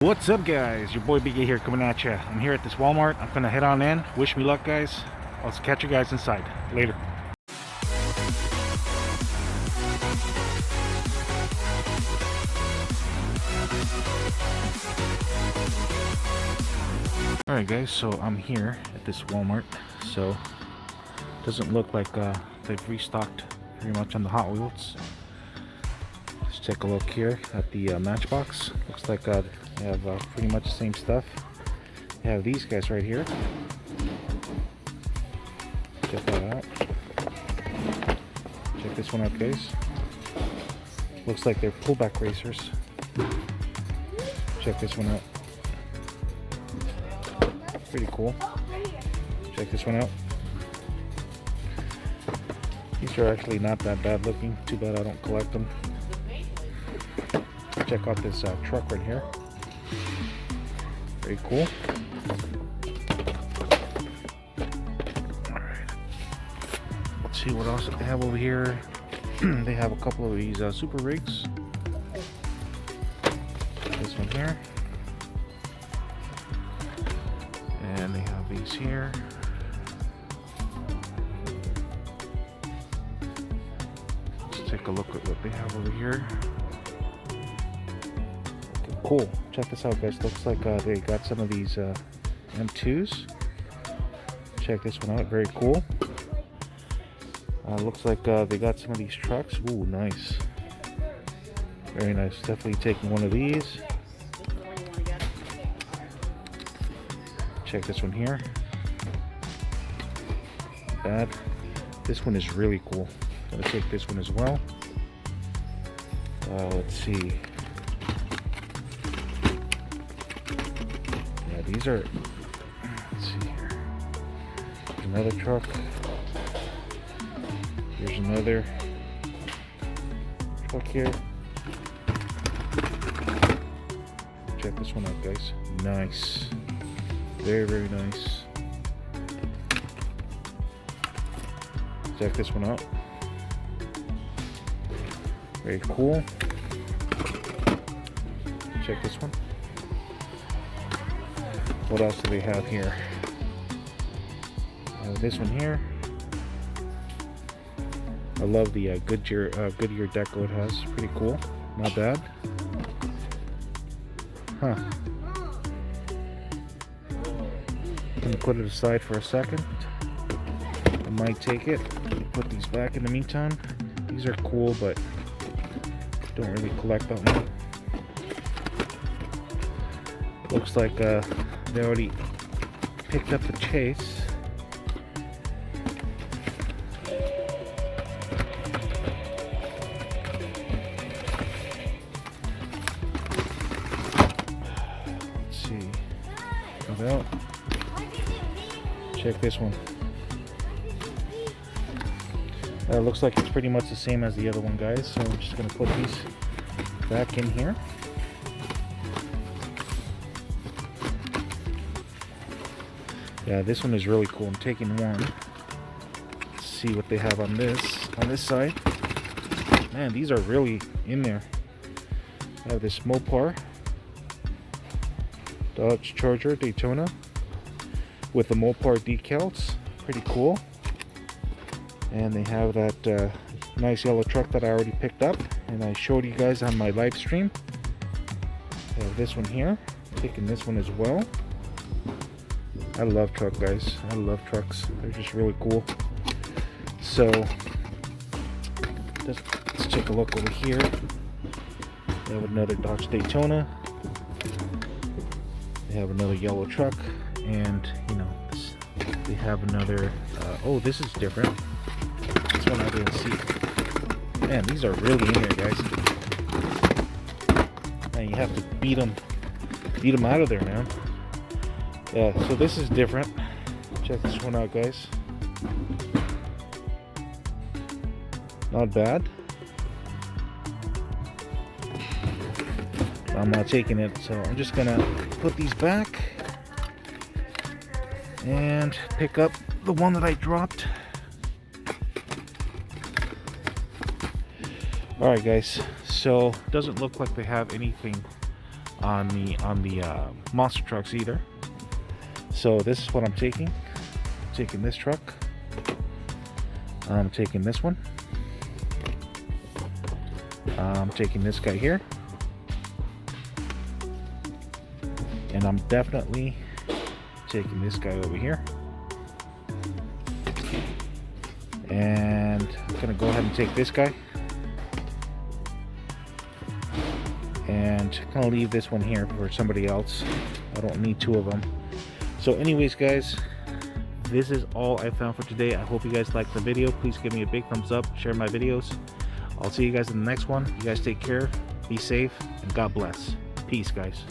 What's up, guys? Your boy BK here coming at you. I'm here at this Walmart. I'm gonna head on in. Wish me luck, guys. I'll catch you guys inside. Later. Alright guys, so I'm here at this Walmart. So doesn't look like they've restocked very much on the Hot Wheels. Let's take a look here at the Matchbox. Looks like they have pretty much the same stuff. They have these guys right here. Check that out. Check this one out, guys. Looks like they're pullback racers. Check this one out. Pretty cool. Check this one out. These are actually not that bad looking. Too bad I don't collect them. Check out this truck right here. Very cool. Alright. Let's see what else they have over here. They have a couple of these super rigs. This one here. And they have these here. Let's take a look at what they have over here. Okay, cool. Check this out, guys. Looks like they got some of these M2s. Check this one out. Very cool. Looks like they got some of these trucks. Ooh, nice. Very nice. Definitely taking one of these. Check this one here. Bad. This one is really cool. Gonna take this one as well. Let's see. Yeah, these are. Let's see here. There's another truck. Here's another truck here. Check this one out, guys. Nice. Very, very nice. Check this one out. Very cool. Check this one. What else do they have here? This one here. I love the Goodyear deco it has. Pretty cool. Not bad. Huh. I'm gonna put it aside for a second. I might take it. Put these back in the meantime. These are cool, but don't really collect that one. Looks like they already picked up the chase. Let's see. About. Check this one. Looks like it's pretty much the same as the other one, guys. So I'm just gonna put these back in here. Yeah, this one is really cool. I'm taking one. Let's see what they have on this side. Man, these are really in there. I have this Mopar Dodge Charger Daytona with the Mopar decals. Pretty cool. And they have that nice yellow truck that I already picked up and I showed you guys on my live stream. I have this one here. Taking this one as well. I love truck, guys. I love trucks. They're just really cool. So let's take a look over here. They have another Dodge Daytona. They have another yellow truck, and you know, they have another. Oh, this is different. This one I didn't see. Man, these are really in there, guys. Man, you have to beat them out of there, man. Yeah, so this is different. Check this one out, guys. Not bad. I'm not taking it, so I'm just gonna put these back and pick up the one that I dropped. Alright guys, so doesn't look like they have anything on the monster trucks either. So this is what I'm taking. Taking this truck. I'm taking this one. I'm taking this guy here. And I'm definitely taking this guy over here. And I'm gonna go ahead and take this guy. And I'm gonna leave this one here for somebody else. I don't need two of them. So anyways, guys, this is all I found for today. I hope you guys liked the video. Please give me a big thumbs up, share my videos. I'll see you guys in the next one. You guys take care, be safe, and God bless. Peace, guys.